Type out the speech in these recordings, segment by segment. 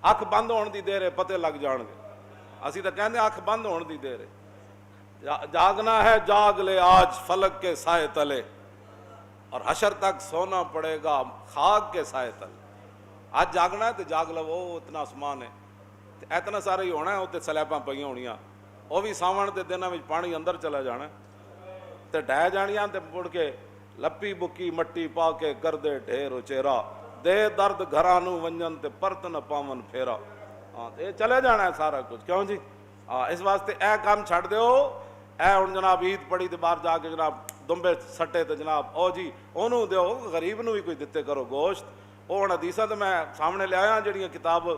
ਅੱਖ ਬੰਦ ਹੋਣ ਦੀ ਦੇਰ ਹੈ, ਪਤੇ ਲੱਗ ਜਾਣਗੇ। ਅਸੀਂ ਤਾਂ ਕਹਿੰਦੇ ਅੱਖ ਬੰਦ ਹੋਣ ਦੀ ਦੇਰ ਹੈ। जागना है जाग ले आज फलक के साए तले, और हशर तक सोना पड़ेगा खाक के साए तले। आज जागना है तो जाग लवो, इतना आसमान है, इतना सारा ही होना है। उत्ते सलैबां पईयां होणियां, वो भी सावण के दिनों में पानी अंदर चला जाना ते ढह जानियां, ते मुड़ के लप्पी बुक्की मट्टी पा के कर दे ढेर उचेरा, दे दर्द घरां नूं वंजन ते परत न पावन फेरा। हाँ, ये चले जाना है सारा कुछ, क्यों जी? हाँ, इस वास्ते ए काम छड़ दो। ए हुण जनाब ईद पड़ी तो बाहर जाके जनाब दुंबे सट्टे तो जनाब ओ जी ओनू दो, गरीब नूं भी कोई दिते करो गोश्त। वो हुण हदीसां तो मैं सामने ले आया, जिहड़ियां किताब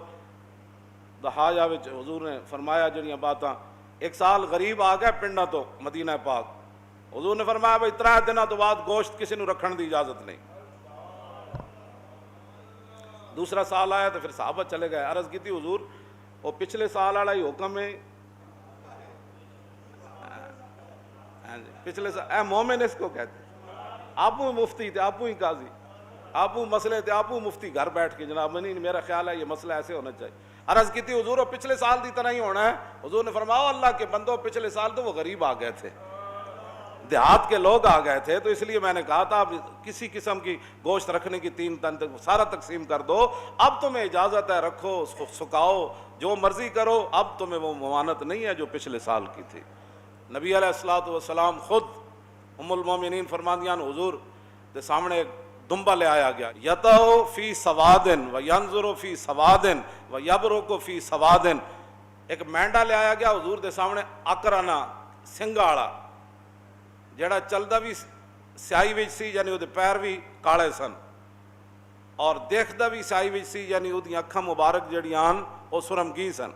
दहाजा विच हुजूर ने फरमाया जिहड़ियां बातां। एक साल गरीब आ गया पिंडां तो मदीना पाक, हुजूर ने फरमाया भाई 3 दिनों तो बाद गोश्त किसी नूं रखण दी इजाजत नहीं। दूसरा साल आया तो फिर साहबा चले गए, अर्ज की थी हुजूर वो पिछले साल वाला ही हुक्म है, पिछले साल मोमिन इसको कहते, आपू मुफ्ती थे, आपू ही काजी, आपू मसले थे, आपू मुफ्ती घर बैठ के जनाब नहीं मेरा ख्याल है ये मसला ऐसे होना चाहिए। अर्ज की थी हुजूर वो पिछले साल की तरह ही होना है। हुजूर ने फरमाया अल्लाह के बंदो पिछले साल तो वो गरीब आ गए थे, देहात के लोग आ गए थे, तो इसलिए मैंने कहा था आप किसी किस्म की गोश्त रखने की 3 टन तक सारा तकसीम कर दो। अब तुम्हें इजाज़त है, रखो, उसको सुखाओ, जो मर्जी करो, अब तुम्हें वो मवानत नहीं है जो पिछले साल की थी। नबी अलैहिस्सलातु वस्सलाम खुद उम्मुल मोमिनीन फरमादियान हुजूर के सामने एक दुम्बा ले आया गया, यतौ फी सवादिन व यंजुरु फी सवादिन व यबरुकु फी सवादिन। एक मेंढा ले आया गया हुजूर के सामने, अकराना सिंगा वाला, ਜਿਹੜਾ चलता भी स्याही विच सी, यानी ਉਹਦੇ पैर भी काले सन, और देखता भी स्याही विच सी, यानी ਉਹਦੀਆਂ ਅੱਖਾਂ मुबारक ਜਿਹੜੀਆਂ ਹਨ ਉਹ सुरमगी सन,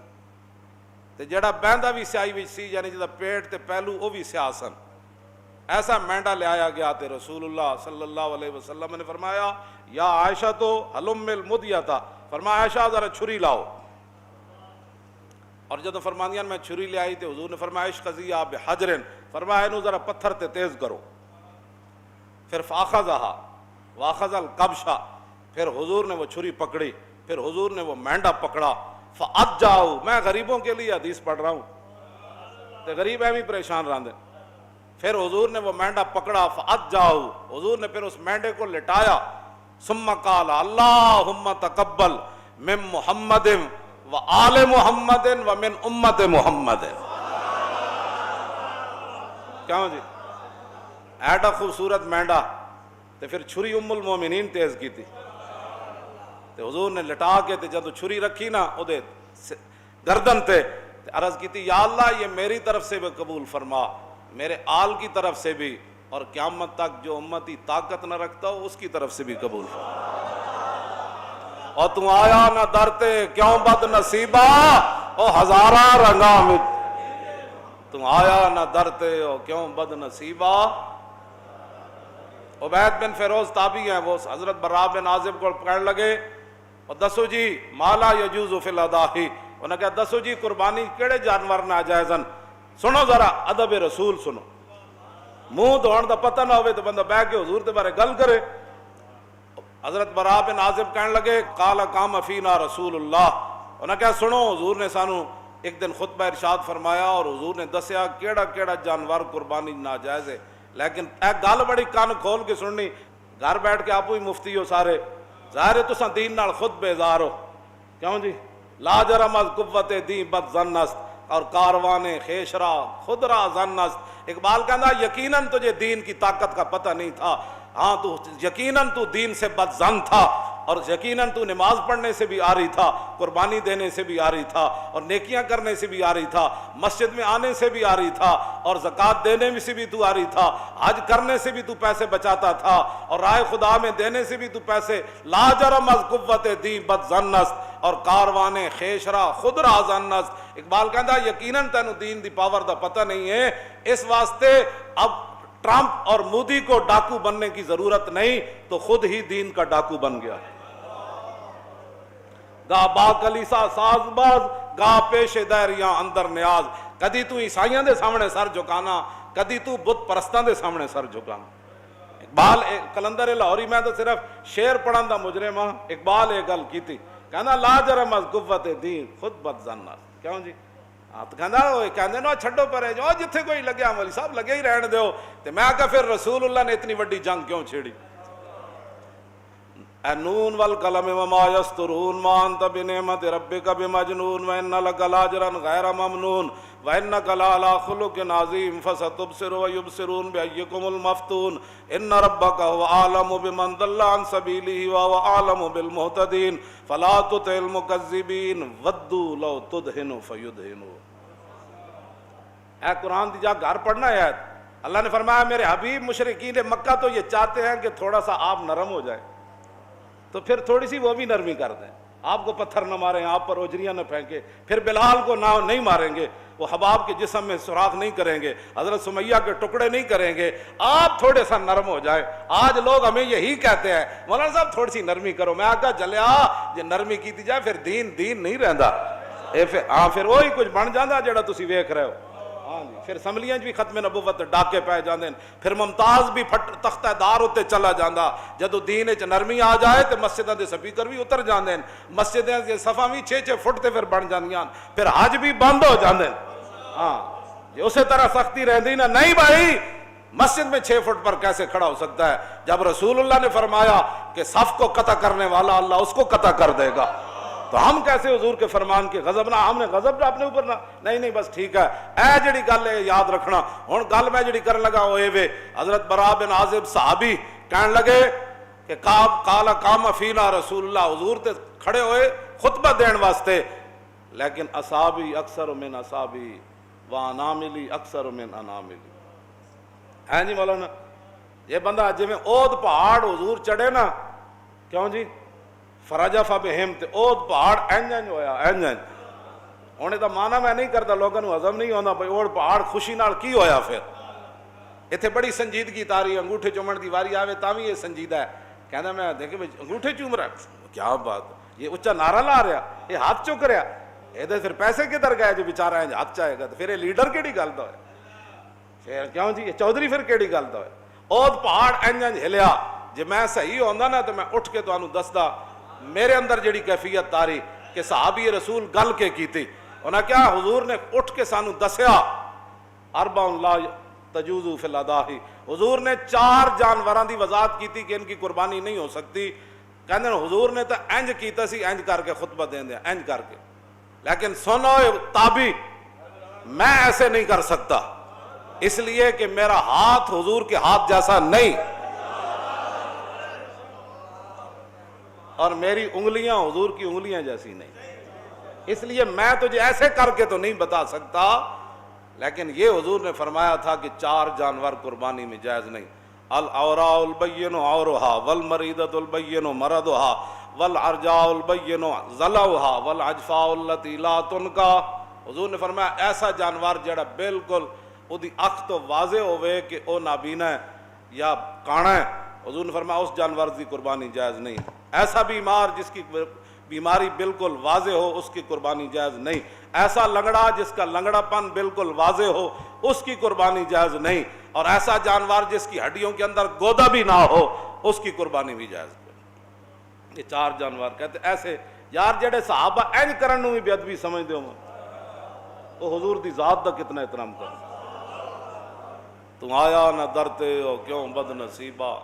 ਤੇ ਜਿਹੜਾ ਬਹਿੰਦਾ भी स्याही विच सी, यानी ਜਿਹਦਾ पेट ਤੇ ਪਹਿलू ਉਹ भी स्याह सन। ऐसा मेंढा ले आया गया तो रसूलुल्लाह सल्लल्लाहु अलैहि वसल्लम ने फरमाया या आयशा तो हलुम्मिल मुदियता, फरमाया आयशा जरा छुरी लाओ। और जब फरमानियान मैं छुरी ले आई तो हुजूर ने फरमाया इश्क़ज़िया बिहजरिन, फरमाया इनू जरा पत्थर ते तेज करो। फिर फ़ाख़ज़हा वाख़ज़ल कब्शा, फिर हुजूर ने वो छुरी पकड़ी, फिर हुजूर ने वो मेंढा पकड़ा। फ़अज्जाऊ, मैं गरीबों के लिए हदीस पढ़ रहा हूँ तो गरीब एवं परेशान रहते। फिर हुजूर ने वो मेंढा पकड़ा, फ़अज्जाऊ, हुजूर ने फिर उस मेंढे को लिटाया। सुम्मा क़ाल अल्लाहुम्मा तक़ब्बल मिन मुहम्मदिन व आले मुहम्मदिन व मिन उम्मत मुहम्मदिन। क्यों जी? ऐडा खूबसूरत मेंढा, तो फिर छुरी उम्मुल मोमिनीन तेज की थी, तो हुजूर ने लिटा के ते जब छुरी रखी ना उदे गर्दन ते अर्ज की थी या अल्लाह ये मेरी तरफ से भी कबूल फरमा, मेरे आल की तरफ से भी, और क़यामत तक जो उम्मती ताकत न रखता हो उसकी तरफ से भी कबूल फरमा। और तू आया ना दरते क्यों बद नसीबा, ओ हजारा रंगा में तू आया ना दरते ओ क्यों बद नसीबा। उबैद बिन फिरोज ताबी हैं, वो हजरत बर्रा बिन आजिब को कहने लगे और दसो जी माला यजूज़ु फिल अदाही, उन्हें कहा दसो जी कुर्बानी केड़े जानवर नाजायज़न। सुनो जरा अदब रसूल सुनो, मुंह धोण का पता ना हो तो बंदा बह के हुजूर के बारे गल करे। हजरत बरा बिन आजिब कहने लगे काला काम फीना रसूलुल्लाह, उन्हें कहा सुनो हुजूर ने सानू एक दिन खुतबा इरशाद फरमाया और हुजूर ने दसिया केड़ा केड़ा जानवर कुर्बानी नाजायज़ है। लेकिन ए गल बड़ी कान खोल के सुननी, घर बैठ के आपू ही मुफ्ती हो सारे, ज़ाहिर है तुसां दीन नाल खुद बेजार हो, क्यों जी? लाजरम अज़ कुव्वत दी बद ज़न्नस्त और कारवाने खेशरा खुदरा ज़न्नस्त। इकबाल कहता यकीनन तुझे दीन की ताकत का पता नहीं था, हाँ तू यकीनन तू दीन से बदज़न था, और यकीनन तू नमाज पढ़ने से भी आ रही था, कुर्बानी देने से भी आ रही था, और नेकियां करने से भी आ रही था, मस्जिद में आने से भी आ रही था, और ज़कात देने में से भी तू आ रही था, हज करने से भी तू पैसे बचाता था, और राय खुदा में देने से भी तू पैसे। लाजरम अज़ कुव्वत दी बदज़न्नस्त और कारवाने खेशरा खुदरा ज़न्नस्त। इकबाल कहता यकीनन तैनू दीन दी पावर दा पता नहीं है, इस वास्ते अब ट्रंप और मोदी को डाकू बनने की जरूरत नहीं, तो खुद ही दीन का डाकू बन गया। गा बाकलीसा साजबाज गा पेशे दैरियां अंदर न्याज, कदी तू ईसाइयां दे सामने सर झुकाना, कदी तू बुत परस्तां दे सामने सर झुकाना। इकबाल कलंदर लाहौरी, मैं तो सिर्फ शेर पढ़न दा मुजरिम हाँ, इकबाल ये गल की थी کہنا لا جرم از قوت دین خود بد زن کیوں جی تو کہندے نا چھڈو پرے جو جتھے کوئی لگیا مولی صاحب لگے ہی رہن دیو تے میں کہا پھر رسول اللہ نے اتنی وڈی جنگ کیوں چھیڑی اے نون والقلم وما یسطرون ما انت بنعمت ربک بمجنون وان لک لاجرا غیر ممنون وانک لعلی خلق عظیم فستبصر ویبصرون بایکم المفتون ان ربک هو اعلم بمن ضل عن سبیلہ وهو اعلم بالمہتدین فلا تطع المکذبین ودوا لو تدہن فیدہنون۔ اے قرآن دی جا گھر پڑھنا ہے اللہ نے فرمایا میرے حبیب مشرکین مکہ تو یہ چاہتے ہیں کہ تھوڑا سا آپ نرم ہو جائے تو پھر تھوڑی سی وہ بھی نرمی کر دیں، آپ کو پتھر نہ ماریں، آپ پر اوجریاں نہ پھینکیں، پھر بلال کو نہیں ماریں گے، وہ حباب کے جسم میں سوراخ نہیں کریں گے، حضرت سمیہ کے ٹکڑے نہیں کریں گے، آپ تھوڑے سا نرم ہو جائیں۔ آج لوگ ہمیں یہی کہتے ہیں مولانا صاحب تھوڑی سی نرمی کرو، میں آگا جلیا جے نرمی کی جائے پھر دین نہیں رہندا، پھر وہی کچھ بن جانا جڑا تسی ویکھ رہے ہو۔ ہاں جی، پھر اسمبلیاں بھی ختم نبوت ڈاکے پائے جاندے، پھر ممتاز بھی تختہ دار ہوتے چلا جاندا، جدو دین وچ نرمی آ جائے تے مسجداں دے سپیکر بھی اتر جاندے، مسجداں دے صفاں بھی 6-6 فٹ تے پھر بن جاندیاں، پھر حج بھی بند ہو جاندے۔ ہاں جی اسی طرح سختی رہندی نا، نہیں بھائی مسجد میں 6 فٹ پر کیسے کھڑا ہو سکتا ہے جب رسول اللہ نے فرمایا کہ صف کو قطع کرنے والا اللہ اس کو قطع کر دے گا، تو ہم کیسے حضور کے فرمان کے غضب نہ، ہم نے غضب اپنے اوپر نہ، نہیں بس ٹھیک ہے اے جڑی گل ہے یاد رکھنا۔ ہن گل میں جڑی کرن لگا ہوئے وے حضرت براء بن عازب صحابی کہن لگے کہ قال قام فینا رسول اللہ، حضور تے کھڑے ہوئے خطبہ دین واسطے، لیکن اصحابی اکثر من اصحابی واناملی اکثر من اناملی۔ ہے جی مولانا یہ بندہ جی میں اود پہاڑ حضور چڑھے نا، کیوں جی فرجف بہم تے اود پہاڑ انج ہویا انج ہونے دا مانا میں نہیں کرتا، لوگوں کو ہضم نہیں ہوتا بھائی اود پہاڑ خوشی نال کی ہویا، پھر اتنے بڑی سنجیدگی تاری انگوٹھے چومن دی واری آوے تاں بھی یہ سنجیدہ ہے، کہنا میں دیکھے انگوٹھے چوم رہا ہے، کیا بات، یہ اچھا نعرہ لا رہا، یہ ہاتھ چک رہا، یہ پھر پیسے کدھر گئے جو بیچارہ ہے ہاتھ چاہے گا، تو پھر یہ لیڈر کیڑی گل دا ہے، پھر کیوں جی یہ چودھری پھر کیڑی گل دا ہے۔ اود پہاڑ انج ہلیا، جے میں صحیح ہوندا نا تو میں اٹھ کے تانوں دسدا میرے اندر جڑی کیفیت تاری کہ صحابی رسول گل کے کیتی، انہاں کیا حضور نے اٹھ کے سانو دسیا اربع لا تجوز فی الاضاحی، حضور نے 4 جانوراں دی وضاحت کیتی کہ ان کی قربانی نہیں ہو سکتی، کہندے حضور نے تو انج کیتا سی انج کر کے خطبہ دین دیا انج کر کے، لیکن سنو تابی میں ایسے نہیں کر سکتا، اس لیے کہ میرا ہاتھ حضور کے ہاتھ جیسا نہیں اور میری انگلیاں حضور کی انگلیاں جیسی نہیں، اس لیے میں تجھے ایسے کر کے تو نہیں بتا سکتا، لیکن یہ حضور نے فرمایا تھا کہ 4 جانور قربانی میں جائز نہیں، العوراء البین عورها والمریضۃ البین مرضها والعرجاء البین ضلعها والعجفاء التي لا تنکا۔ حضور نے فرمایا ایسا جانور جڑا بالکل اودی اکھ تو واضح ہوئے کہ او نابینا ہے یا کانا ہے، حضور نے فرمایا اس جانور کی قربانی جائز نہیں، ایسا بیمار جس کی بیماری بالکل واضح ہو اس کی قربانی جائز نہیں، ایسا لنگڑا جس کا لنگڑا پن بالکل واضح ہو اس کی قربانی جائز نہیں، اور ایسا جانور جس کی ہڈیوں کے اندر گودا بھی نہ ہو اس کی قربانی بھی جائز نہیں۔ یہ 4 جانور کہتے ایسے یار جڑے صحابہ این کرن نو بھی بے ادبی سمجھتے ہو، وہ حضور دی ذات دا کتنا احترام کر، تم آیا نہ درتے ہو کیوں بد نصیبہ،